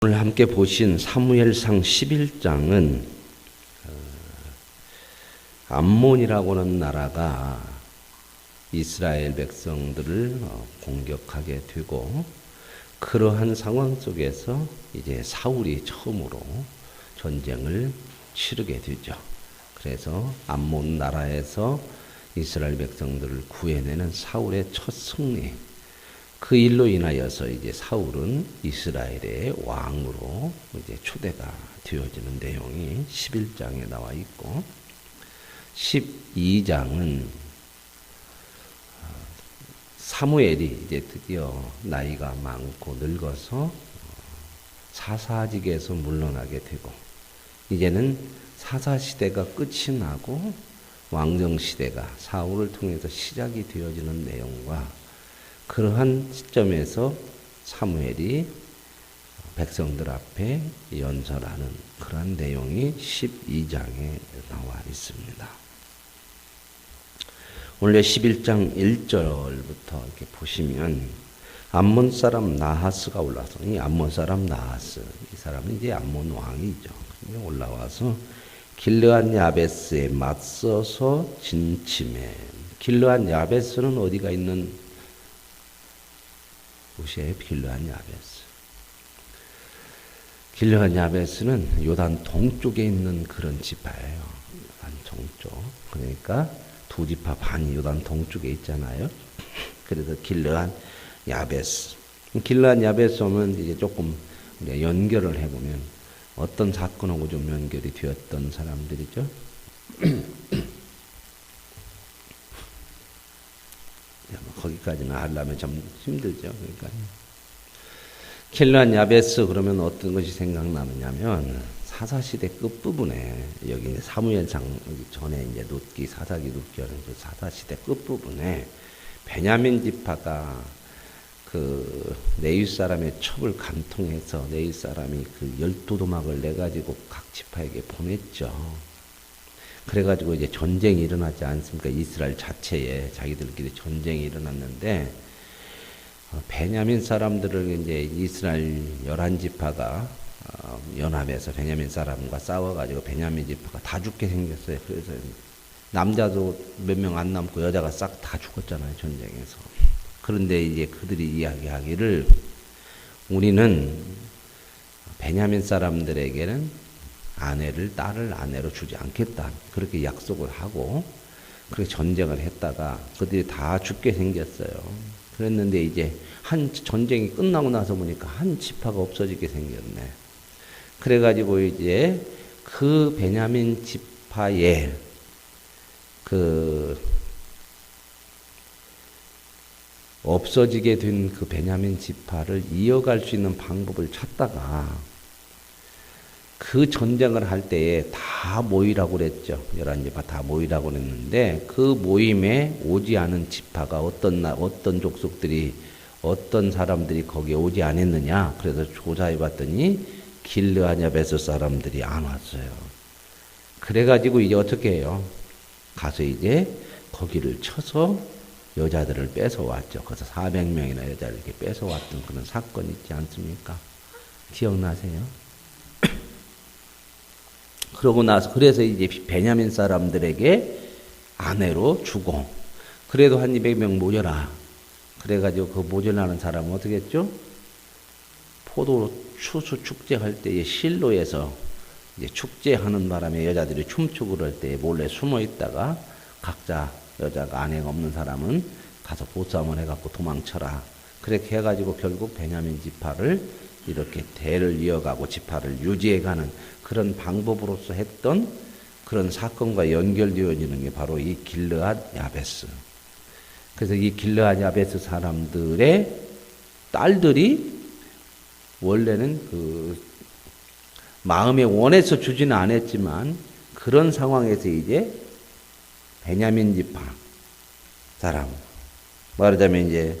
오늘 함께 보신 사무엘상 11장은 암몬이라고 하는 나라가 이스라엘 백성들을 공격하게 되고, 그러한 상황 속에서 이제 사울이 처음으로 전쟁을 치르게 되죠. 그래서 암몬 나라에서 이스라엘 백성들을 구해내는 사울의 첫 승리, 그 일로 인하여서 이제 사울은 이스라엘의 왕으로 이제 초대가 되어지는 내용이 11장에 나와 있고, 12장은 사무엘이 이제 드디어 나이가 많고 늙어서 사사직에서 물러나게 되고, 이제는 사사시대가 끝이 나고 왕정시대가 사울을 통해서 시작이 되어지는 내용과, 그러한 시점에서 사무엘이 백성들 앞에 연설하는 그러한 내용이 12장에 나와 있습니다. 원래 11장 1절부터 이렇게 보시면 암몬 사람 나하스가 올라서, 이 암몬 사람 나하스, 이 사람은 이제 암몬 왕이죠. 올라와서 길르앗 야베스에 맞서서 진침해. 길르앗 야베스는 어디가 있는 곳이에요? 길르앗 야베스. 길르앗 야베스는 요단 동쪽에 있는 그런 지파예요. 요단 동쪽. 그러니까 두 지파 반이 요단 동쪽에 있잖아요. 그래서 길르앗 야베스. 길르앗 야베스 오면 이제 조금 연결을 해보면 어떤 사건하고 좀 연결이 되었던 사람들이죠. 거기까지는 하려면 좀 힘들죠. 그러니까 길르앗 야베스 그러면 어떤 것이 생각나느냐면, 사사시대 끝부분에, 여기 사무엘상 전에 이제 룻기, 사사기 룻기 하는 그 사사시대 끝부분에 베냐민 지파가 그 네윗 사람의 첩을 간통해서 네윗 사람이 그 12도막을 내가지고 각 지파에게 보냈죠. 그래가지고 이제 전쟁이 일어나지 않습니까? 이스라엘 자체에 자기들끼리 전쟁이 일어났는데, 베냐민 사람들을 이제 이스라엘 11지파가 연합해서 베냐민 사람과 싸워가지고 베냐민 지파가 다 죽게 생겼어요. 그래서 남자도 몇 명 안 남고 여자가 싹 다 죽었잖아요, 전쟁에서. 그런데 이제 그들이 이야기하기를, 우리는 베냐민 사람들에게는 딸을 아내로 주지 않겠다, 그렇게 약속을 하고 그렇게 전쟁을 했다가 그들이 다 죽게 생겼어요. 그랬는데 이제 한 전쟁이 끝나고 나서 보니까 한 지파가 없어지게 생겼네. 그래가지고 이제 그 베냐민 지파에 그 없어지게 된 그 베냐민 지파를 이어갈 수 있는 방법을 찾다가, 그 전쟁을 할 때에 다 모이라고 그랬죠. 11지파 다 모이라고 그랬는데, 그 모임에 오지 않은 지파가 어떤 족속들이, 어떤 사람들이 거기에 오지 않았느냐. 그래서 조사해 봤더니 길르앗 야베스 사람들이 안 왔어요. 그래가지고 이제 어떻게 해요? 가서 이제 거기를 쳐서 여자들을 뺏어왔죠. 그래서 400명이나 여자를 이렇게 뺏어왔던 그런 사건이 있지 않습니까? 기억나세요? 그러고 나서, 그래서 이제 베냐민 사람들에게 아내로 주고, 그래도 한 200명 모여라. 그래가지고 그 모자라는 사람은 어떻게 했죠? 포도 추수 축제할 때에 실로에서 이제 축제하는 바람에 여자들이 춤추고 그럴 때 몰래 숨어 있다가, 각자 여자가 아내가 없는 사람은 가서 보쌈을 해갖고 도망쳐라. 그렇게 해가지고 결국 베냐민 지파를 이렇게 대를 이어가고 지파를 유지해가는 그런 방법으로서 했던 그런 사건과 연결되어지는 게 바로 이 길르앗 야베스. 그래서 이 길르앗 야베스 사람들의 딸들이 원래는 그 마음에 원해서 주지는 않았지만, 그런 상황에서 이제 베냐민 지파 사람, 말하자면 이제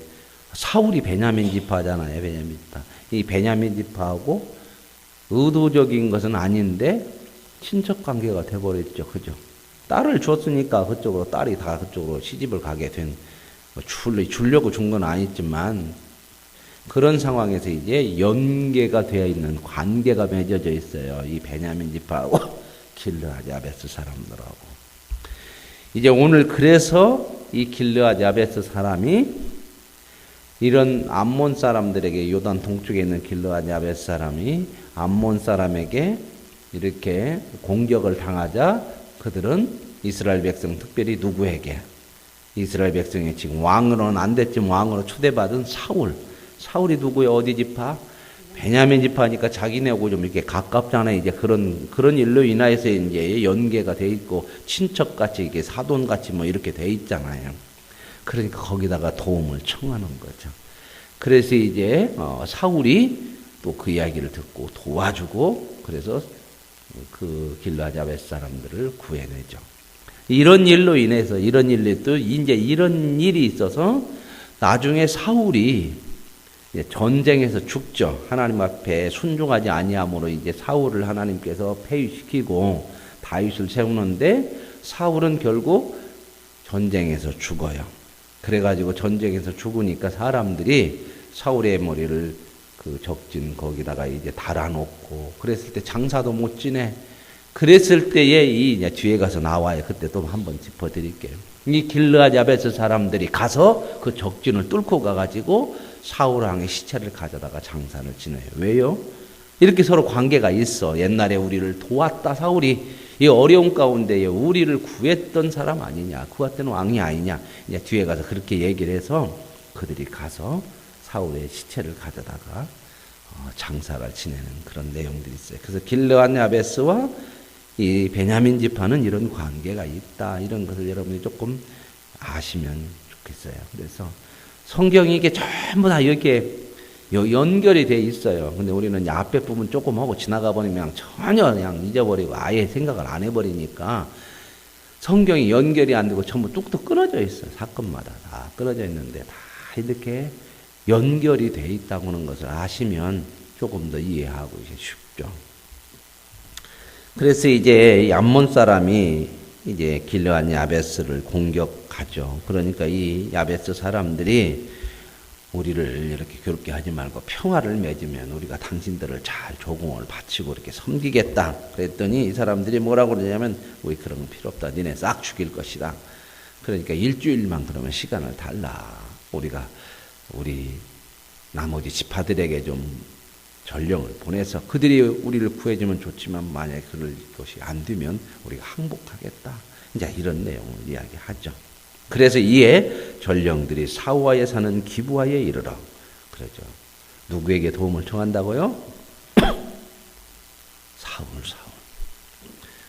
사울이 베냐민 지파잖아요. 베냐민 지파. 이 베냐민 지파하고 의도적인 것은 아닌데 친척 관계가 돼버렸죠. 그죠? 딸을 줬으니까 그쪽으로, 딸이 다 그쪽으로 시집을 가게 된, 주려고 준 건 아니지만 그런 상황에서 이제 연계가 되어 있는 관계가 맺어져 있어요. 이 베냐민 지파하고 길르앗 야베스 사람들하고. 이제 오늘 그래서 이 길르앗 야베스 사람이 이런 암몬 사람들에게 요단 동쪽에 있는 길르앗 야베스 사람이 암몬 사람에게 이렇게 공격을 당하자 그들은 이스라엘 백성 특별히 누구에게 이스라엘 백성이 지금 왕으로는 안 됐지만 왕으로 초대받은 사울이 누구예요? 어디 지파? 베냐민 지파니까 자기네하고 좀 이렇게 가깝잖아요. 이제 그런 일로 인하여서 이제 연계가 돼 있고 친척같이 이게 사돈같이 뭐 이렇게 돼 있잖아요. 그러니까 거기다가 도움을 청하는 거죠. 그래서 이제 사울이 또 그 이야기를 듣고 도와주고 그래서 그 길르앗 야베스 사람들을 구해내죠. 이런 일로 인해서 이런 일이 있어서 나중에 사울이 이제 전쟁에서 죽죠. 하나님 앞에 순종하지 아니함으로 이제 사울을 하나님께서 폐위시키고 다윗을 세우는데 사울은 결국 전쟁에서 죽어요. 그래가지고 전쟁에서 죽으니까 사람들이 사울의 머리를 그 적진 거기다가 이제 달아놓고 그랬을 때 장사도 못 지내. 그랬을 때에 이제 뒤에 가서 나와요. 그때 또 한번 짚어드릴게요. 이 길르앗 야베스 사람들이 가서 그 적진을 뚫고 가가지고 사울 왕의 시체를 가져다가 장사를 지내요. 왜요? 이렇게 서로 관계가 있어. 옛날에 우리를 도왔다 사울이 이 어려운 가운데에 우리를 구했던 사람 아니냐, 구했던 왕이 아니냐. 이제 뒤에 가서 그렇게 얘기를 해서 그들이 가서 사울의 시체를 가져다가 장사를 지내는 그런 내용들이 있어요. 그래서 길르앗 야베스와 이 베냐민 지파는 이런 관계가 있다. 이런 것을 여러분이 조금 아시면 좋겠어요. 그래서 성경이 이게 전부 다 이렇게 연결이 돼 있어요. 근데 우리는 앞에 부분 조금 하고 지나가 버리면 전혀 그냥 잊어버리고 아예 생각을 안 해버리니까 성경이 연결이 안 되고 전부 뚝뚝 끊어져 있어요. 사건마다 다 끊어져 있는데 다 이렇게 연결이 돼 있다고 하는 것을 아시면 조금 더 이해하고 쉽죠. 그래서 이제 암몬 사람이 이제 길르앗 야베스를 공격하죠. 그러니까 이 야베스 사람들이 우리를 이렇게 괴롭게 하지 말고 평화를 맺으면 우리가 당신들을 잘 조공을 바치고 이렇게 섬기겠다. 그랬더니 이 사람들이 뭐라고 그러냐면 우리 그런 거 필요 없다. 니네 싹 죽일 것이다. 그러니까 일주일만 그러면 시간을 달라. 우리 나머지 지파들에게 좀 전령을 보내서 그들이 우리를 구해주면 좋지만 만약에 그럴 것이 안 되면 우리가 항복하겠다. 이제 이런 내용을 이야기하죠. 그래서 이에 전령들이 사우아에 사는 기브아에 이르러 그러죠. 누구에게 도움을 청한다고요?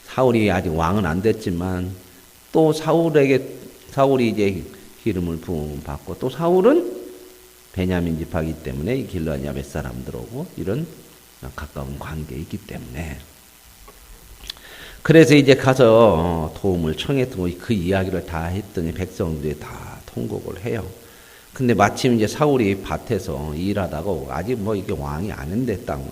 사울이 아직 왕은 안 됐지만 또 사울이 이제 기름을 부음 받고 또 사울은 베냐민 지파이기 때문에 이 길르앗 야베스 사람들하고 이런 가까운 관계에 있기 때문에 그래서 이제 가서 도움을 청했던 그 이야기를 다 했더니 백성들이 다 통곡을 해요. 근데 마침 이제 사울이 밭에서 일하다가 아직 뭐 이게 왕이 아닌데 딱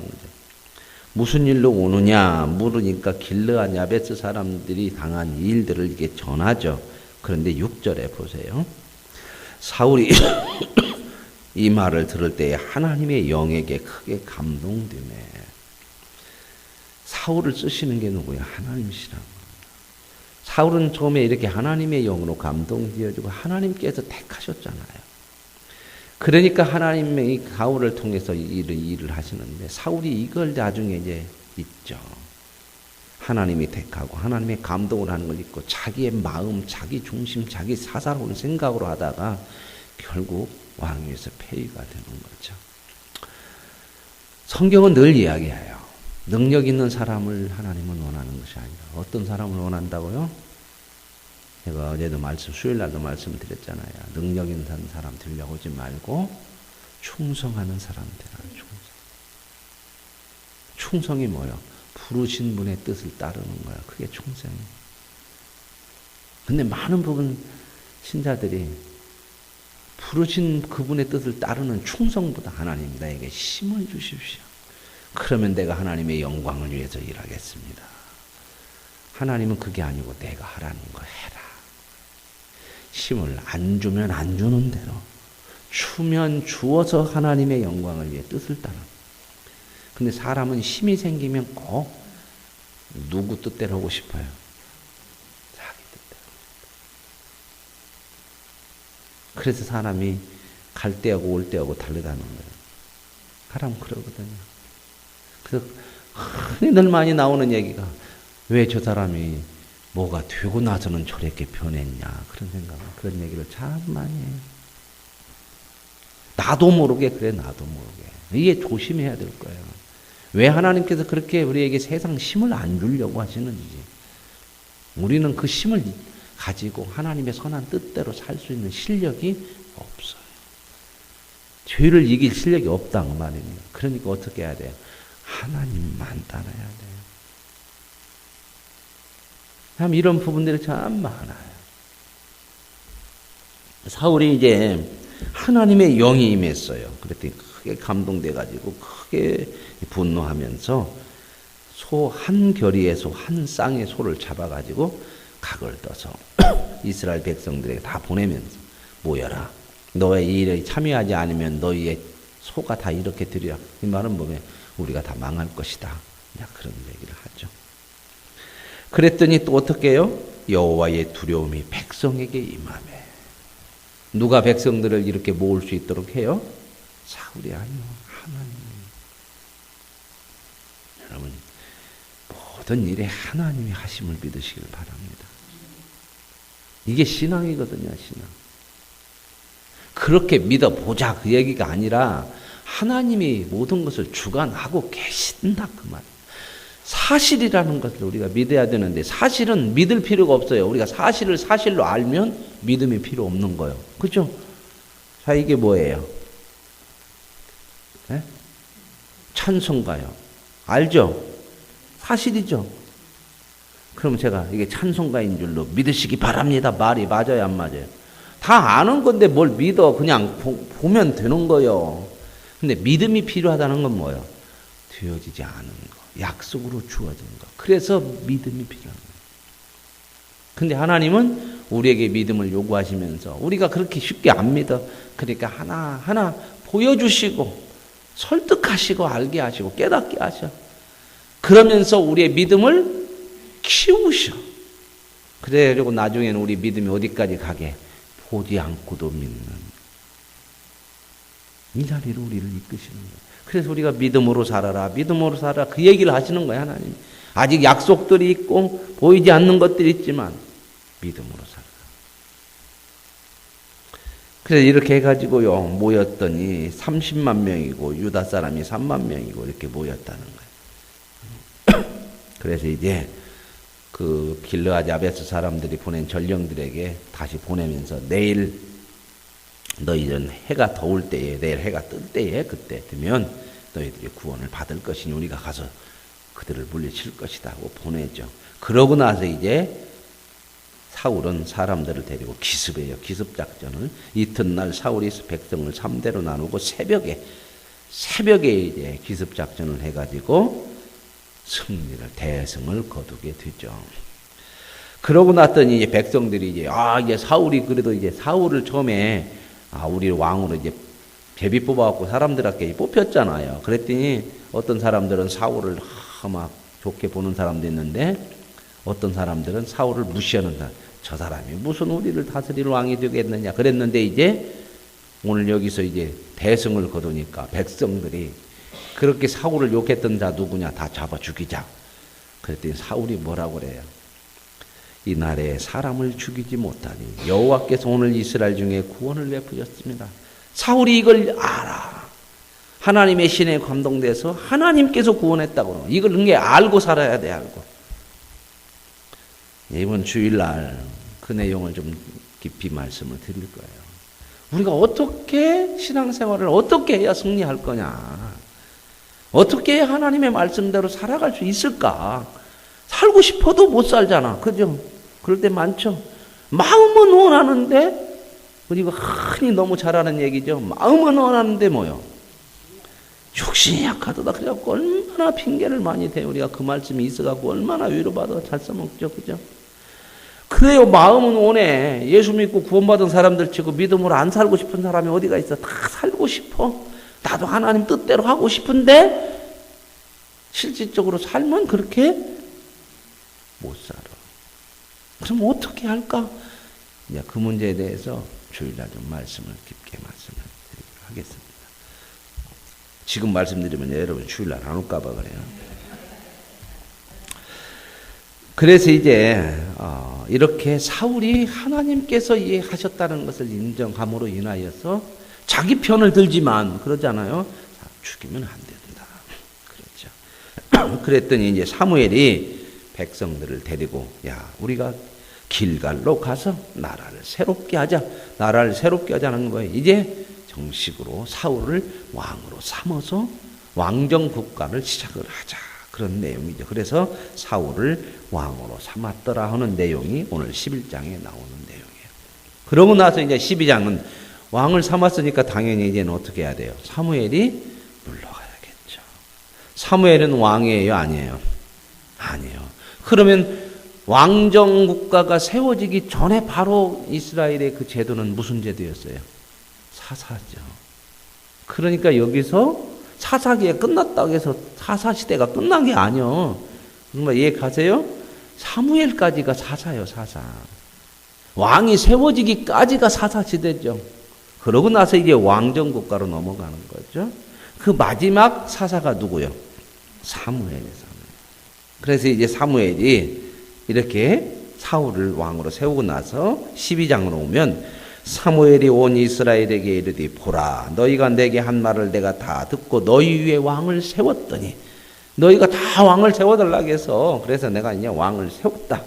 무슨 일로 오느냐 물으니까 길르앗 야베스 사람들이 당한 일들을 이게 전하죠. 그런데 6절에 보세요. 사울이 이 말을 들을 때에 하나님의 영에게 크게 감동되네. 사울을 쓰시는 게 누구야? 하나님이시라고. 사울은 처음에 이렇게 하나님의 영으로 감동되어지고 하나님께서 택하셨잖아요. 그러니까 하나님의 사울을 통해서 일을 하시는데 사울이 이걸 나중에 이제 있죠. 하나님이 택하고 하나님의 감동을 하는 걸 잊고 자기의 마음, 자기 중심, 자기 사사로운 생각으로 하다가 결국 왕위에서 폐위가 되는 거죠. 성경은 늘 이야기해요. 능력 있는 사람을 하나님은 원하는 것이 아니라 어떤 사람을 원한다고요? 제가 어제도 수요일 날도 말씀드렸잖아요. 능력 있는 사람 되려고 하지 말고 충성하는 사람 되라. 충성이 뭐예요? 부르신 분의 뜻을 따르는 거야. 그게 충성이에요. 근데 많은 부분 신자들이 부르신 그분의 뜻을 따르는 충성보다 하나님 나에게 힘을 주십시오. 그러면 내가 하나님의 영광을 위해서 일하겠습니다. 하나님은 그게 아니고 내가 하라는 거 해라. 힘을 안 주면 안 주는 대로 주면 주어서 하나님의 영광을 위해 뜻을 따라. 근데 사람은 힘이 생기면 꼭 누구 뜻대로 하고 싶어요. 자기 뜻대로. 그래서 사람이 갈 때하고 올 때하고 다르다는 거예요. 사람 그러거든요. 그래서 흔히들 많이 나오는 얘기가 왜 저 사람이 뭐가 되고 나서는 저렇게 변했냐 그런 생각, 그런 얘기를 참 많이 해요. 나도 모르게 그래, 나도 모르게. 이게 조심해야 될 거예요. 왜 하나님께서 그렇게 우리에게 세상 힘을 안 주려고 하시는지. 우리는 그 힘을 가지고 하나님의 선한 뜻대로 살 수 있는 실력이 없어요. 죄를 이길 실력이 없다는 말입니다. 그러니까 어떻게 해야 돼요? 하나님만 따라야 돼요. 참 이런 부분들이 참 많아요. 사울이 이제 하나님의 영이 임했어요. 그랬더니 크게 감동돼가지고 크게 분노하면서 소 한 결의의 소, 한 쌍의 소를 잡아가지고 각을 떠서 이스라엘 백성들에게 다 보내면서 모여라. 너의 이 일에 참여하지 않으면 너희의 소가 다 이렇게 되리라. 이 말은 뭐면 우리가 다 망할 것이다. 그런 얘기를 하죠. 그랬더니 또 어떻게 해요? 여호와의 두려움이 백성에게 임하매. 누가 백성들을 이렇게 모을 수 있도록 해요? 사울이 아니요, 하나님. 여러분, 모든 일에 하나님이 하심을 믿으시길 바랍니다. 이게 신앙이거든요, 신앙. 그렇게 믿어보자 그 얘기가 아니라 하나님이 모든 것을 주관하고 계신다 그 말. 사실이라는 것을 우리가 믿어야 되는데 사실은 믿을 필요가 없어요. 우리가 사실을 사실로 알면 믿음이 필요 없는 거예요. 그렇죠? 자, 이게 뭐예요? 네? 찬송가요. 알죠? 사실이죠? 그럼 제가 이게 찬송가인 줄로 믿으시기 바랍니다. 말이 맞아요, 안 맞아요? 다 아는 건데 뭘 믿어. 그냥 보면 되는 거예요. 근데 믿음이 필요하다는 건 뭐예요? 되어지지 않은 거. 약속으로 주어진 거. 그래서 믿음이 필요한 거예요. 근데 하나님은 우리에게 믿음을 요구하시면서 우리가 그렇게 쉽게 안 믿어. 그러니까 하나하나 보여주시고 설득하시고 알게 하시고 깨닫게 하셔. 그러면서 우리의 믿음을 키우셔. 그래가지고 나중에는 우리 믿음이 어디까지 가게? 보지 않고도 믿는 이 자리로 우리를 이끄시는 거예요. 그래서 우리가 믿음으로 살아라, 믿음으로 살아라 그 얘기를 하시는 거예요, 하나님. 아직 약속들이 있고 보이지 않는 것들이 있지만 믿음으로 살아라. 그래서 이렇게 해가지고요 모였더니 30만 명이고 유다 사람이 3만 명이고 이렇게 모였다는 거예요. 그래서 이제 그 길르앗 야베스 사람들이 보낸 전령들에게 다시 보내면서 내일 너희들은 해가 더울 때에 내일 해가 뜰 때에 그때 되면 너희들이 구원을 받을 것이니 우리가 가서 그들을 물리칠 것이다 하고 보내죠. 그러고 나서 이제 사울은 사람들을 데리고 기습해요. 기습작전을. 이튿날 사울이 백성을 3대로 나누고 새벽에 이제 기습작전을 해가지고 승리를, 대승을 거두게 되죠. 그러고 났더니 이제 백성들이 이제 사울이 그래도 이제 사울을 처음에 우리 왕으로 이제 제비 뽑아갖고 사람들에게 뽑혔잖아요. 그랬더니 어떤 사람들은 사울을 막 좋게 보는 사람도 있는데 어떤 사람들은 사울을 무시하는 사람. 저 사람이 무슨 우리를 다스릴 왕이 되겠느냐 그랬는데 이제 오늘 여기서 이제 대승을 거두니까 백성들이 그렇게 사울을 욕했던 자 누구냐 다 잡아 죽이자. 그랬더니 사울이 뭐라고 그래요? 이날에 사람을 죽이지 못하니 여호와께서 오늘 이스라엘 중에 구원을 베푸셨습니다. 사울이 이걸 알아. 하나님의 신에 감동돼서 하나님께서 구원했다고. 이걸 그게 알고 살아야 돼. 알고. 이번 주일날 그 내용을 좀 깊이 말씀을 드릴 거예요. 우리가 어떻게 신앙생활을 어떻게 해야 승리할 거냐. 어떻게 해야 하나님의 말씀대로 살아갈 수 있을까. 살고 싶어도 못 살잖아. 그죠? 그럴 때 많죠. 마음은 원하는데 우리가 흔히 너무 잘하는 얘기죠. 마음은 원하는데 뭐요? 육신이 약하도다. 그래갖고 얼마나 핑계를 많이 대요. 우리가 그 말씀이 있어갖고 얼마나 위로받아 잘 써먹죠. 그죠? 그래요. 마음은 오네. 예수 믿고 구원받은 사람들 치고 믿음으로 안 살고 싶은 사람이 어디가 있어. 다 살고 싶어. 나도 하나님 뜻대로 하고 싶은데 실질적으로 삶은 그렇게 못 살아. 그럼 어떻게 할까? 이제 그 문제에 대해서 주일날 좀 말씀을 깊게 말씀을 드리도록 하겠습니다. 지금 말씀드리면 여러분 주일날 안 올까 봐 그래요. 그래서 이제 이렇게 사울이 하나님께서 이해하셨다는 것을 인정함으로 인하여서 자기 편을 들지만 그러잖아요. 죽이면 안 된다. 그렇죠. 그랬더니 이제 사무엘이 백성들을 데리고 야 우리가 길갈로 가서 나라를 새롭게 하자. 나라를 새롭게 하자는 거예요. 이제 정식으로 사울을 왕으로 삼아서 왕정 국가를 시작을 하자. 그런 내용이죠. 그래서 사울을 왕으로 삼았더라 하는 내용이 오늘 11장에 나오는 내용이에요. 그러고 나서 이제 12장은 왕을 삼았으니까 당연히 이제는 어떻게 해야 돼요? 사무엘이 물러가야겠죠. 사무엘은 왕이에요? 아니에요? 아니에요. 그러면 왕정 국가가 세워지기 전에 바로 이스라엘의 그 제도는 무슨 제도였어요? 사사죠. 그러니까 여기서 사사기가 끝났다고 해서 사사시대가 끝난 게 아니요. 정말 이해 가세요? 사무엘까지가 사사요, 사사. 왕이 세워지기까지가 사사시대죠. 그러고 나서 이제 왕정국가로 넘어가는 거죠. 그 마지막 사사가 누구요? 사무엘이에요, 사무엘. 그래서 이제 사무엘이 이렇게 사울을 왕으로 세우고 나서 12장으로 오면 사무엘이 온 이스라엘에게 이르되 보라 너희가 내게 한 말을 내가 다 듣고 너희 위에 왕을 세웠더니 너희가 다 왕을 세워달라고 해서 그래서 내가 이제 왕을 세웠다.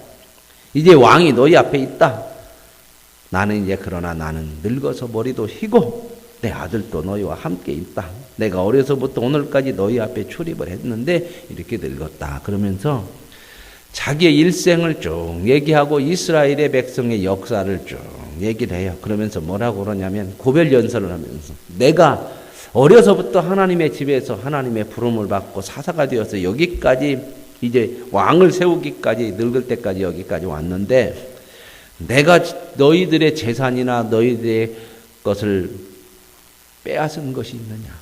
이제 왕이 너희 앞에 있다. 나는 이제 그러나 나는 늙어서 머리도 휘고 내 아들도 너희와 함께 있다. 내가 어려서부터 오늘까지 너희 앞에 출입을 했는데 이렇게 늙었다. 그러면서 자기의 일생을 쭉 얘기하고 이스라엘의 백성의 역사를 쭉 얘기를 해요. 그러면서 뭐라고 그러냐면 고별연설을 하면서 내가 어려서부터 하나님의 집에서 하나님의 부름을 받고 사사가 되어서 여기까지 이제 왕을 세우기까지 늙을 때까지 여기까지 왔는데 내가 너희들의 재산이나 너희들의 것을 빼앗은 것이 있느냐?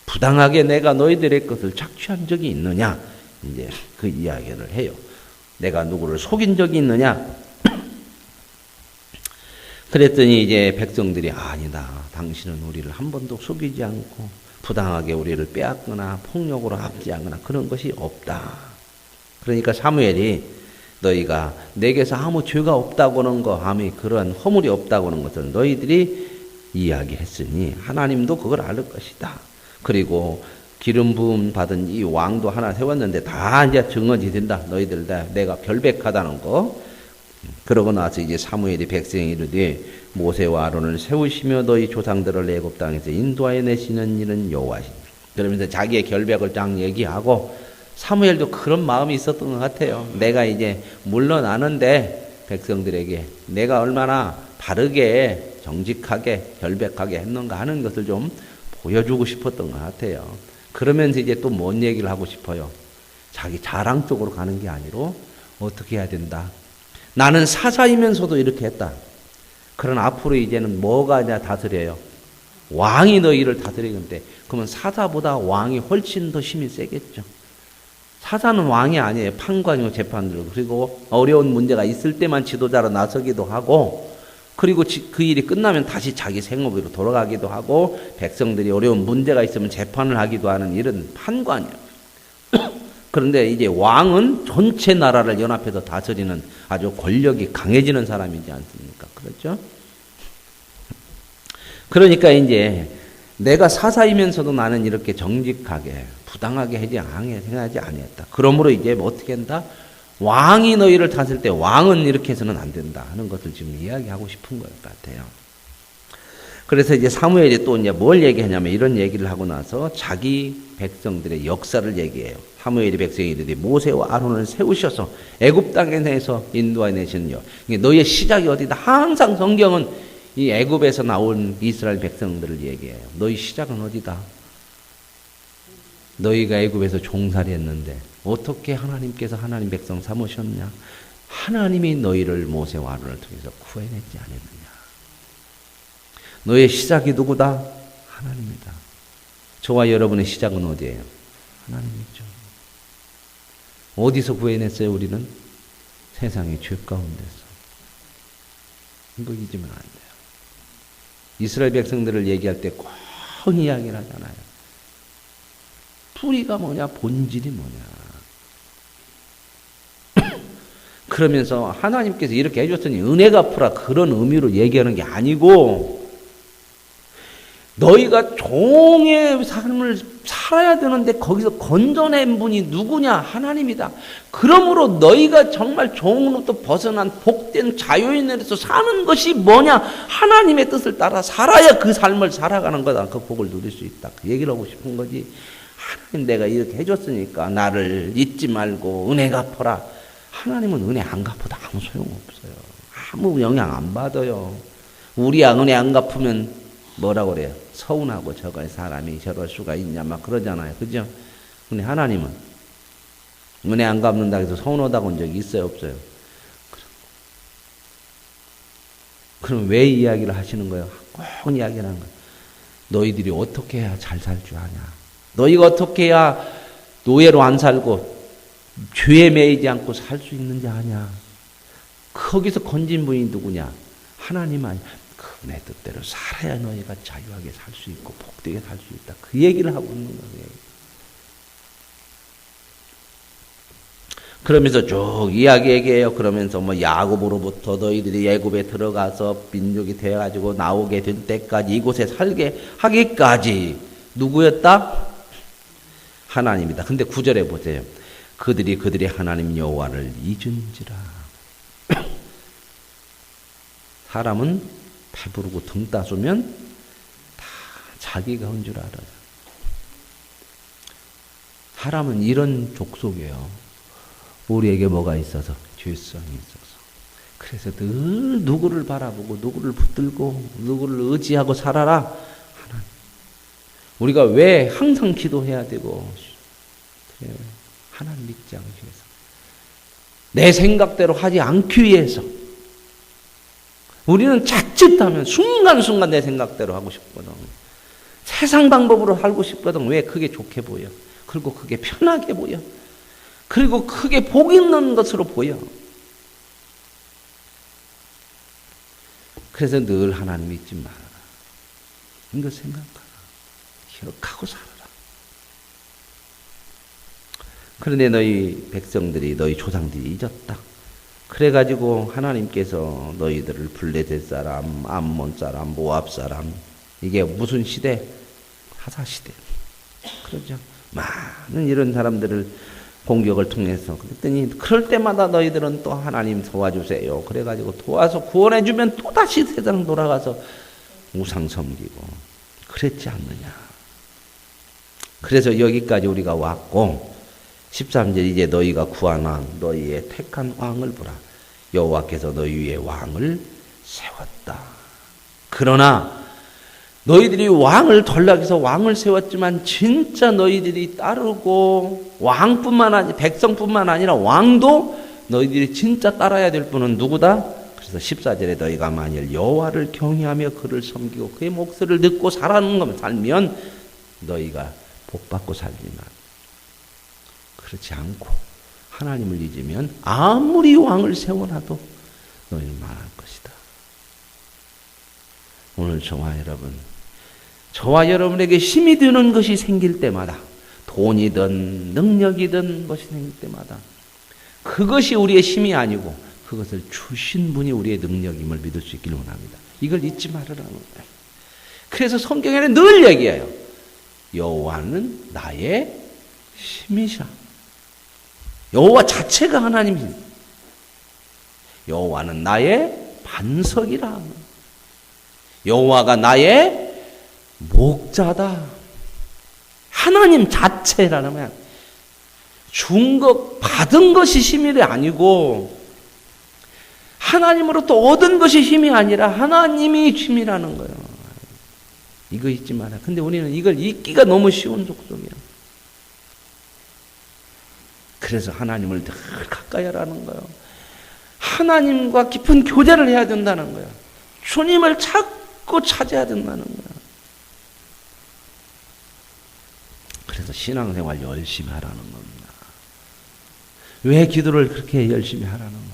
부당하게 내가 너희들의 것을 착취한 적이 있느냐? 이제 그 이야기를 해요. 내가 누구를 속인 적이 있느냐? 그랬더니 이제 백성들이 아니다. 당신은 우리를 한 번도 속이지 않고 부당하게 우리를 빼앗거나 폭력으로 압제하거나 그런 것이 없다. 그러니까 사무엘이 너희가 내게서 아무 죄가 없다고는 거, 아무 그런 허물이 없다고는 것을 너희들이 이야기했으니 하나님도 그걸 알 것이다. 그리고 기름 부음 받은 이 왕도 하나 세웠는데 다 이제 증언이 된다. 너희들 다 내가 결백하다는 거. 그러고 나서 이제 사무엘이 백성이 이르되 모세와 아론을 세우시며 너희 조상들을 애굽 땅에서 인도하여 내시는 일은 여호와시니. 그러면서 자기의 결백을 쫙 얘기하고 사무엘도 그런 마음이 있었던 것 같아요. 내가 이제 물러나는데 백성들에게 내가 얼마나 바르게 정직하게 결백하게 했는가 하는 것을 좀 보여주고 싶었던 것 같아요. 그러면서 이제 또 뭔 얘기를 하고 싶어요? 자기 자랑 쪽으로 가는 게 아니로 어떻게 해야 된다? 나는 사사이면서도 이렇게 했다. 그러나 앞으로 이제는 뭐가 이제 다스려요? 왕이 너희를 다스리는데 그러면 사사보다 왕이 훨씬 더 힘이 세겠죠. 사사는 왕이 아니에요. 판관이고 재판들. 그리고 어려운 문제가 있을 때만 지도자로 나서기도 하고 그리고 그 일이 끝나면 다시 자기 생업으로 돌아가기도 하고 백성들이 어려운 문제가 있으면 재판을 하기도 하는 이런 판관이에요. 그런데 이제 왕은 전체 나라를 연합해서 다스리는 아주 권력이 강해지는 사람이지 않습니까? 그렇죠? 그러니까 이제 내가 사사이면서도 나는 이렇게 정직하게 부당하게 행하지 아니했다. 그러므로 이제 뭐 어떻게 한다? 왕이 너희를 다스릴 때 왕은 이렇게 해서는 안 된다 하는 것을 지금 이야기하고 싶은 것 같아요. 그래서 이제 사무엘이 또 이제 뭘 얘기하냐면 이런 얘기를 하고 나서 자기 백성들의 역사를 얘기해요. 사무엘이 백성이 이르되 모세와 아론을 세우셔서 애굽 땅에서 인도하여 내시는요. 너희의 시작이 어디다? 항상 성경은 이 애굽에서 나온 이스라엘 백성들을 얘기해요. 너희 시작은 어디다? 너희가 애굽에서 종살이했는데 어떻게 하나님께서 하나님 백성 삼으셨냐? 하나님이 너희를 모세와 아론을 통해서 구해냈지 않았느냐. 너의 시작이 누구다? 하나님이다. 저와 여러분의 시작은 어디예요? 하나님이죠. 어디서 구해냈어요, 우리는? 세상의 죄 가운데서. 이거 잊으면 안 돼요. 이스라엘 백성들을 얘기할 때 꼭 이야기를 하잖아요. 뿌리가 뭐냐, 본질이 뭐냐. 그러면서 하나님께서 이렇게 해줬으니 은혜가 갚으라, 그런 의미로 얘기하는 게 아니고, 너희가 종의 삶을 살아야 되는데 거기서 건져낸 분이 누구냐? 하나님이다. 그러므로 너희가 정말 종으로부터 벗어난 복된 자유인으로서 사는 것이 뭐냐? 하나님의 뜻을 따라 살아야 그 삶을 살아가는 거다. 그 복을 누릴 수 있다. 그 얘기를 하고 싶은 거지. 하나님, 내가 이렇게 해줬으니까 나를 잊지 말고 은혜 갚아라. 하나님은 은혜 안 갚아도 아무 소용없어요. 아무 영향 안 받아요. 우리야 은혜 안 갚으면 뭐라고 그래요? 서운하고 저걸 사람이 저럴 수가 있냐 막 그러잖아요. 그죠? 근데 하나님은 은혜 안 갚는다고 해서 서운하다고 한 적이 있어요? 없어요? 그럼 왜 이야기를 하시는 거예요? 꼭 이야기를 하는 거예요. 너희들이 어떻게 해야 잘 살 줄 아냐? 너희가 어떻게 해야 노예로 안 살고 죄에 매이지 않고 살 수 있는지 아냐? 거기서 건진 분이 누구냐? 하나님 아니야. 내 뜻대로 살아야 너희가 자유하게 살 수 있고 복되게 살 수 있다. 그 얘기를 하고 있는 거예요. 그러면서 쭉 이야기 얘기해요. 그러면서 뭐 야곱으로부터 너희들이 애굽에 들어가서 민족이 되어가지고 나오게 될 때까지 이곳에 살게 하기까지 누구였다? 하나님이다. 근데 9절에 보세요. 그들이 하나님 여호와를 잊은지라. 사람은 배부르고 등 따수면 다 자기가 한 줄 알아요. 사람은 이런 족속이에요. 우리에게 뭐가 있어서? 죄성이 있어서. 그래서 늘 누구를 바라보고 누구를 붙들고 누구를 의지하고 살아라. 하나님. 우리가 왜 항상 기도해야 되고 하나님 믿지 않기 위해서. 내 생각대로 하지 않기 위해서. 우리는 자칫하면 순간순간 내 생각대로 하고 싶거든. 세상 방법으로 살고 싶거든. 왜? 그게 좋게 보여. 그리고 그게 편하게 보여. 그리고 그게 복 있는 것으로 보여. 그래서 늘 하나님 믿지 말아라. 이거 생각하라. 기억하고 살아라. 그런데 너희 백성들이, 너희 조상들이 잊었다. 그래가지고 하나님께서 너희들을 블레셋 사람, 암몬 사람, 모압 사람, 이게 무슨 시대? 사사시대. 그렇죠. 많은 이런 사람들을 공격을 통해서 그랬더니 그럴 때마다 너희들은 또 하나님 도와주세요. 그래가지고 도와서 구원해주면 또다시 세상 돌아가서 우상 섬기고 그랬지 않느냐. 그래서 여기까지 우리가 왔고 13절 이제 너희가 구한 왕, 너희의 택한 왕을 보라. 여호와께서 너희 위에 왕을 세웠다. 그러나 너희들이 왕을 전락해서 왕을 세웠지만 진짜 너희들이 따르고 왕뿐만 아니라 백성뿐만 아니라 왕도 너희들이 진짜 따라야 될 분은 누구다? 그래서 14절에 너희가 만일 여호와를 경외하며 그를 섬기고 그의 목소리를 듣고 살면 너희가 복받고 살지만 그렇지 않고 하나님을 잊으면 아무리 왕을 세워놔도 너희는 망할 것이다. 오늘 저와 여러분에게 힘이 드는 것이 생길 때마다 돈이든 능력이든 것이 생길 때마다 그것이 우리의 힘이 아니고 그것을 주신 분이 우리의 능력임을 믿을 수 있기를 원합니다. 이걸 잊지 말으라는 거예요. 그래서 성경에는 늘 얘기해요. 여호와는 나의 힘이시라. 여호와 자체가 하나님이십니다. 여호와는 나의 반석이라. 여호와가 나의 목자다. 하나님 자체라는 거야. 준 것, 받은 것이 힘이 아니고 하나님으로부터 얻은 것이 힘이 아니라 하나님이 힘이라는 거예요. 이거 잊지 마라. 근데 우리는 이걸 잊기가 너무 쉬운 족속이야. 그래서 하나님을 늘 가까이 하라는 거예요. 하나님과 깊은 교제를 해야 된다는 거야. 주님을 자꾸 찾아야 된다는 거야. 그래서 신앙생활 열심히 하라는 겁니다. 왜 기도를 그렇게 열심히 하라는 거야?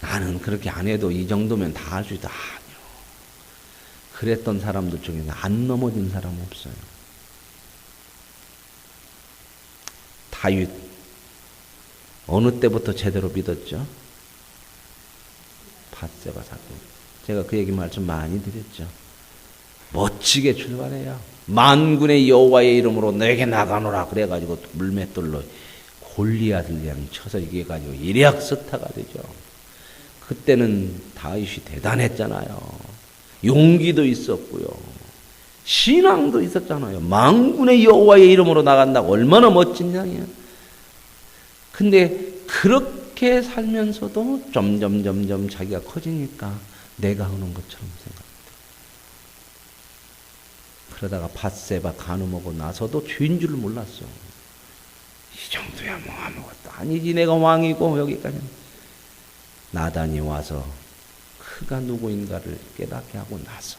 나는 그렇게 안 해도 이 정도면 다 할 수 있다. 아니요. 그랬던 사람들 중에는 안 넘어진 사람 없어요. 다윗 어느 때부터 제대로 믿었죠? 밧세바 사건. 제가 그 얘기 말씀 많이 드렸죠. 멋지게 출발해요. 만군의 여호와의 이름으로 내게 나가노라 그래가지고 물맷돌로 골리앗을 그냥 쳐서 이겨가지고 일약서타가 되죠. 그때는 다윗이 대단했잖아요. 용기도 있었고요. 신앙도 있었잖아요. 만군의 여호와의 이름으로 나간다고 얼마나 멋진 장이야. 근데 그렇게 살면서도 점점 자기가 커지니까 내가 하는 것처럼 생각합니다. 그러다가 밧세바 간음하고 나서도 죄인 줄 몰랐어. 이 정도야 뭐 아무것도 아니지. 내가 왕이고 여기까지. 나단이 와서 그가 누구인가를 깨닫게 하고 나서.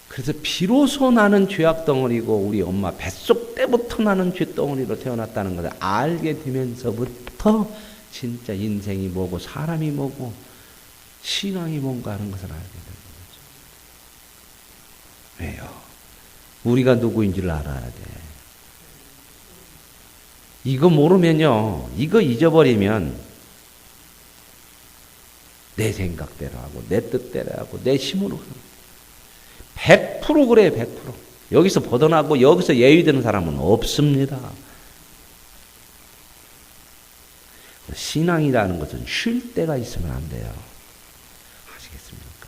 그래서 비로소 나는 죄악 덩어리고 우리 엄마 뱃속 때부터 나는 죄 덩어리로 태어났다는 것을 알게 되면서부터 진짜 인생이 뭐고 사람이 뭐고 신앙이 뭔가 하는 것을 알게 되는 거죠. 왜요? 우리가 누구인지를 알아야 돼. 이거 모르면요. 이거 잊어버리면 내 생각대로 하고 내 뜻대로 하고 내 힘으로 하고 100% 그래. 100%. 여기서 벗어나고 여기서 예의되는 사람은 없습니다. 신앙이라는 것은 쉴 때가 있으면 안 돼요. 아시겠습니까?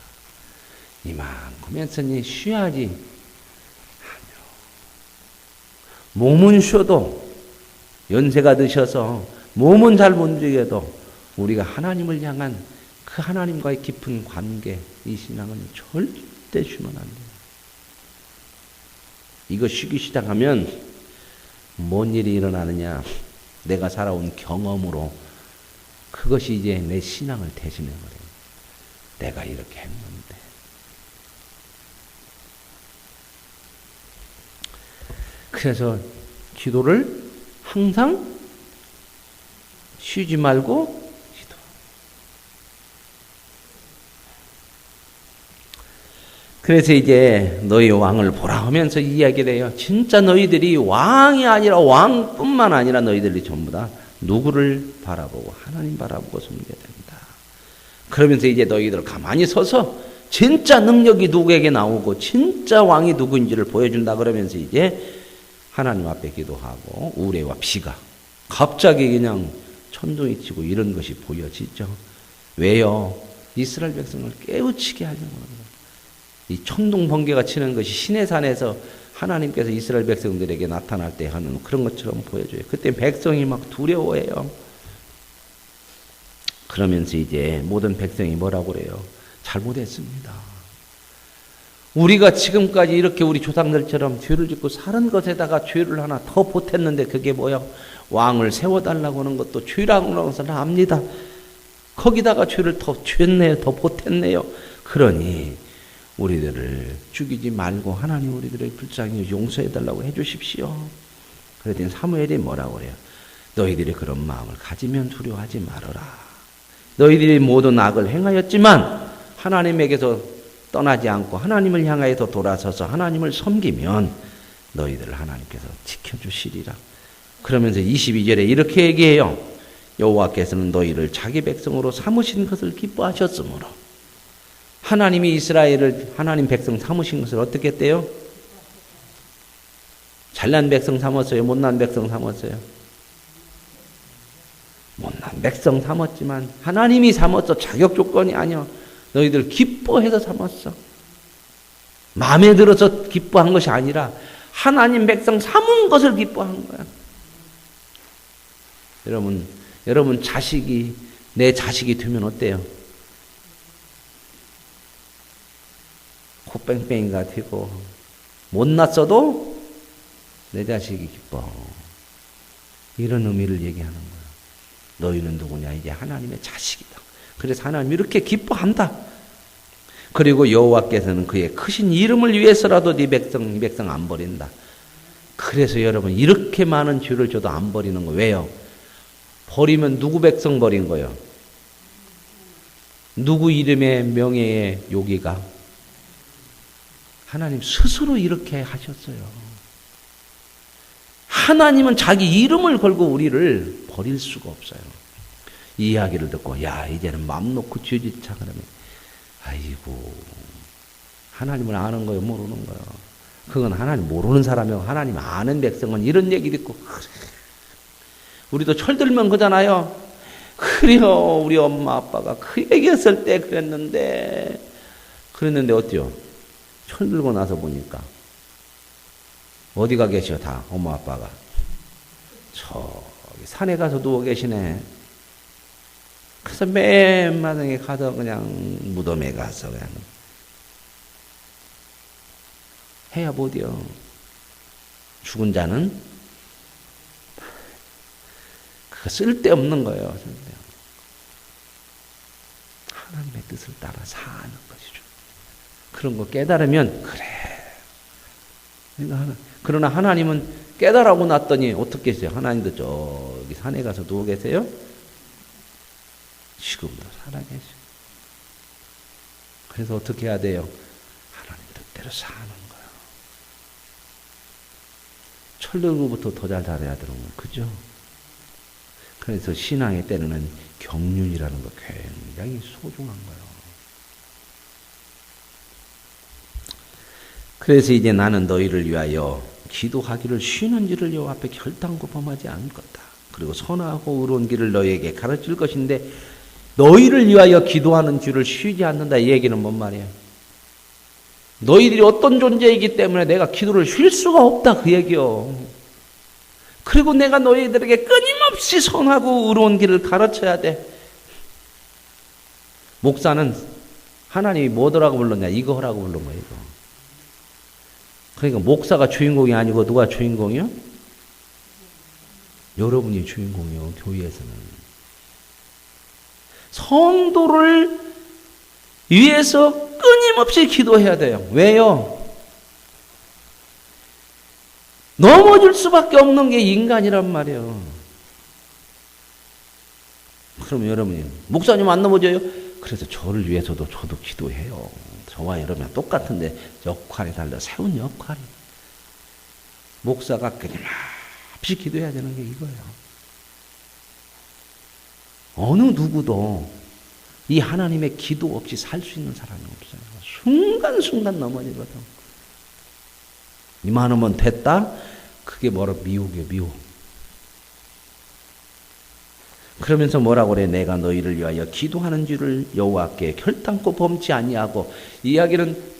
이만큼에서는 쉬어야지. 아니요. 몸은 쉬어도 연세가 드셔서 몸은 잘 못 움직여도 우리가 하나님을 향한 그 하나님과의 깊은 관계, 이 신앙은 절대 쉬면 안 돼요. 이거 쉬기 시작하면 뭔 일이 일어나느냐? 내가 살아온 경험으로 그것이 이제 내 신앙을 대신해버려요. 내가 이렇게 했는데. 그래서 기도를 항상 쉬지 말고 그래서 이제 너희 왕을 보라 하면서 이야기를 해요. 진짜 너희들이 왕이 아니라 왕뿐만 아니라 너희들이 전부 다 누구를 바라보고 하나님 바라보고 섬겨야 된다. 그러면서 이제 너희들 가만히 서서 진짜 능력이 누구에게 나오고 진짜 왕이 누구인지를 보여준다. 그러면서 이제 하나님 앞에 기도하고 우레와 비가 갑자기 그냥 천둥이 치고 이런 것이 보여지죠. 왜요? 이스라엘 백성을 깨우치게 하려고 하는 거예요. 이 천둥 번개가 치는 것이 시내산에서 하나님께서 이스라엘 백성들에게 나타날 때 하는 그런 것처럼 보여줘요. 그때 백성이 막 두려워해요. 그러면서 이제 모든 백성이 뭐라고 그래요? 잘못했습니다. 우리가 지금까지 이렇게 우리 조상들처럼 죄를 짓고 사는 것에다가 죄를 하나 더 보탰는데 그게 뭐야? 왕을 세워달라고 하는 것도 죄라고 하는 것을 압니다. 거기다가 죄를 더 죄네요. 더 보탰네요. 그러니 우리들을 죽이지 말고 하나님 우리들을 불쌍히 용서해달라고 해주십시오. 그랬더니 사무엘이 뭐라고 그래요? 너희들이 그런 마음을 가지면 두려워하지 말아라. 너희들이 모든 악을 행하였지만 하나님에게서 떠나지 않고 하나님을 향하여서 돌아서서 하나님을 섬기면 너희들을 하나님께서 지켜주시리라. 그러면서 22절에 이렇게 얘기해요. 여호와께서는 너희를 자기 백성으로 삼으신 것을 기뻐하셨으므로 하나님이 이스라엘을 하나님 백성 삼으신 것을 어떻게 했대요? 잘난 백성 삼았어요? 못난 백성 삼았어요? 못난 백성 삼았지만 하나님이 삼았어. 자격 조건이 아니야. 너희들 기뻐해서 삼았어. 마음에 들어서 기뻐한 것이 아니라 하나님 백성 삼은 것을 기뻐한 거야. 여러분 자식이 내 자식이 되면 어때요? 콧뺑뺑이가 되고 못났어도 내 자식이 기뻐. 이런 의미를 얘기하는 거야. 너희는 누구냐? 이제 하나님의 자식이다. 그래서 하나님이 이렇게 기뻐한다. 그리고 여호와께서는 그의 크신 이름을 위해서라도 네 백성 안 버린다. 그래서 여러분 이렇게 많은 죄를 줘도 안 버리는 거 왜요? 버리면 누구 백성 버린 거예요? 누구 이름의 명예의 요기가? 하나님 스스로 이렇게 하셨어요. 하나님은 자기 이름을 걸고 우리를 버릴 수가 없어요. 이 이야기를 듣고 야 이제는 맘 놓고 죄짓자 그러면 아이고 하나님을 아는 거요 모르는 거요. 그건 하나님 모르는 사람이고 하나님 아는 백성은 이런 얘기 듣고 그래. 우리도 철들면 그잖아요. 그래요 우리 엄마 아빠가 그 얘기했을 때 그랬는데 어때요? 철들고 나서 보니까 어디가 계셔 다 엄마 아빠가 저기 산에 가서 누워 계시네. 그래서 맨 마당에 가서 그냥 무덤에 가서 그냥 해야 못이요. 죽은 자는 그거 쓸데없는 거예요. 하나님의 뜻을 따라 사는 것이죠. 그런 거 깨달으면 그래. 그러나 하나님은 깨달아고 났더니 어떻게 했어요? 하나님도 저기 산에 가서 누워 계세요? 지금도 살아계셔. 그래서 어떻게 해야 돼요? 하나님 뜻대로 사는 거예요. 철들고부터 더 잘 잘해야 되는 거예요. 그죠? 그래서 신앙의 때는 경륜이라는 거 굉장히 소중한 거예요. 그래서 이제 나는 너희를 위하여 기도하기를 쉬는 일을 여호와 앞에 결단코 범하지 않을 거다. 그리고 선하고 의로운 길을 너희에게 가르칠 것인데 너희를 위하여 기도하는 줄을 쉬지 않는다. 이 얘기는 뭔 말이에요? 너희들이 어떤 존재이기 때문에 내가 기도를 쉴 수가 없다. 그 얘기요. 그리고 내가 너희들에게 끊임없이 선하고 의로운 길을 가르쳐야 돼. 목사는 하나님이 뭐더라고 불렀냐? 이거 하라고 부른 거예요. 이거. 그러니까 목사가 주인공이 아니고 누가 주인공이요? 여러분이 주인공이요. 교회에서는. 성도를 위해서 끊임없이 기도해야 돼요. 왜요? 넘어질 수밖에 없는 게 인간이란 말이에요. 그럼 여러분이 목사님 안 넘어져요? 그래서 저를 위해서도 저도 기도해요. 저와 여러분 똑같은데 역할이 달라. 세운 역할이. 목사가 끊임없이 기도해야 되는 게 이거예요. 어느 누구도 이 하나님의 기도 없이 살 수 있는 사람이 없어요. 순간순간 넘어지거든. 이만하면 됐다? 그게 뭐라 미혹이에요. 미혹. 그러면서 뭐라고 그래? 내가 너희를 위하여 기도하는 줄을 여호와께 결단코 범치 아니하고. 이 이야기는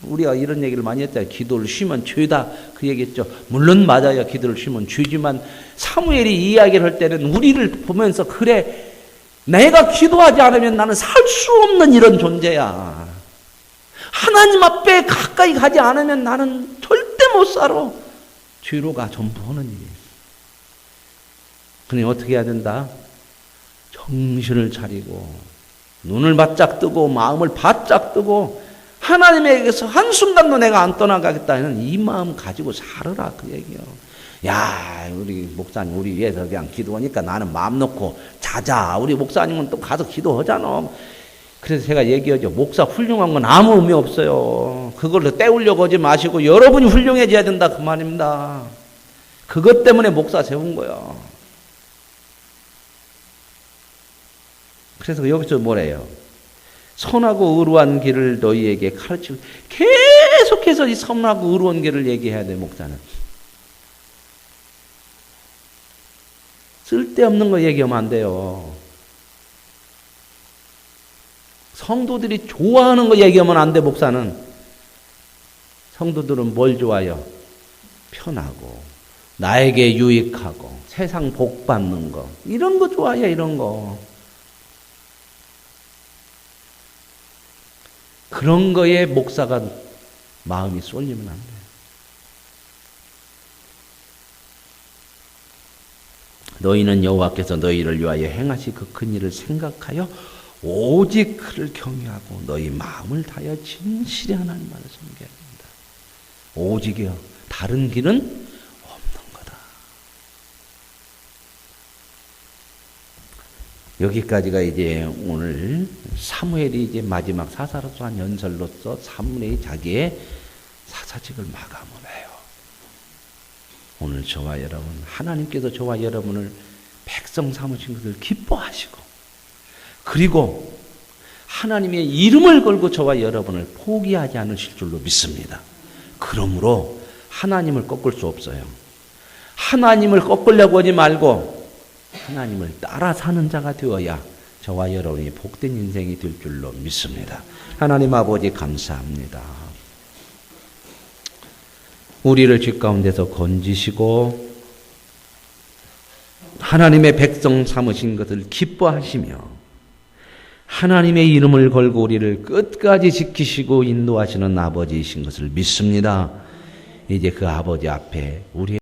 우리가 이런 얘기를 많이 했잖아요. 기도를 쉬면 죄다 그 얘기했죠. 물론 맞아요. 기도를 쉬면 죄지만 사무엘이 이 이야기를 할 때는 우리를 보면서 그래 내가 기도하지 않으면 나는 살 수 없는 이런 존재야. 하나님 앞에 가까이 가지 않으면 나는 절대 못 살아. 죄로가 전부 하는 일이에요. 그러니 어떻게 해야 된다? 정신을 차리고 눈을 바짝 뜨고 마음을 바짝 뜨고 하나님에게서 한순간도 내가 안 떠나가겠다는 이 마음 가지고 살아라. 그 얘기요. 야, 우리 목사님 우리 위해서 그냥 기도하니까 나는 마음 놓고 자자. 우리 목사님은 또 가서 기도하잖아. 그래서 제가 얘기하죠. 목사 훌륭한 건 아무 의미 없어요. 그걸로 때우려고 하지 마시고 여러분이 훌륭해져야 된다. 그 말입니다. 그것 때문에 목사 세운 거예요. 그래서 여기서 뭐래요? 선하고 의로운 길을 너희에게 가르치고 계속해서 이 선하고 의로운 길을 얘기해야 돼. 목사는 쓸데없는 거 얘기하면 안 돼요. 성도들이 좋아하는 거 얘기하면 안 돼. 목사는 성도들은 뭘 좋아해요? 편하고 나에게 유익하고 세상 복 받는 거 이런 거 좋아해요. 이런 거. 그런 거에 목사가 마음이 쏠리면 안 돼요. 너희는 여호와께서 너희를 위하여 행하실 그 큰 일을 생각하여 오직 그를 경외하고 너희 마음을 다하여 진실히 하나님만을 섬겨야 된다. 오직이요. 다른 길은 없는 거다. 여기까지가 이제 오늘 사무엘이 이제 마지막 사사로서 한 연설로서 사무엘이 자기의 사사직을 마감을 해요. 오늘 저와 여러분, 하나님께서 저와 여러분을 백성 삼으신 것을 기뻐하시고, 그리고 하나님의 이름을 걸고 저와 여러분을 포기하지 않으실 줄로 믿습니다. 그러므로 하나님을 꺾을 수 없어요. 하나님을 꺾으려고 하지 말고 하나님을 따라 사는 자가 되어야 저와 여러분이 복된 인생이 될 줄로 믿습니다. 하나님 아버지 감사합니다. 우리를 죄 가운데서 건지시고 하나님의 백성 삼으신 것을 기뻐하시며 하나님의 이름을 걸고 우리를 끝까지 지키시고 인도하시는 아버지이신 것을 믿습니다. 이제 그 아버지 앞에 우리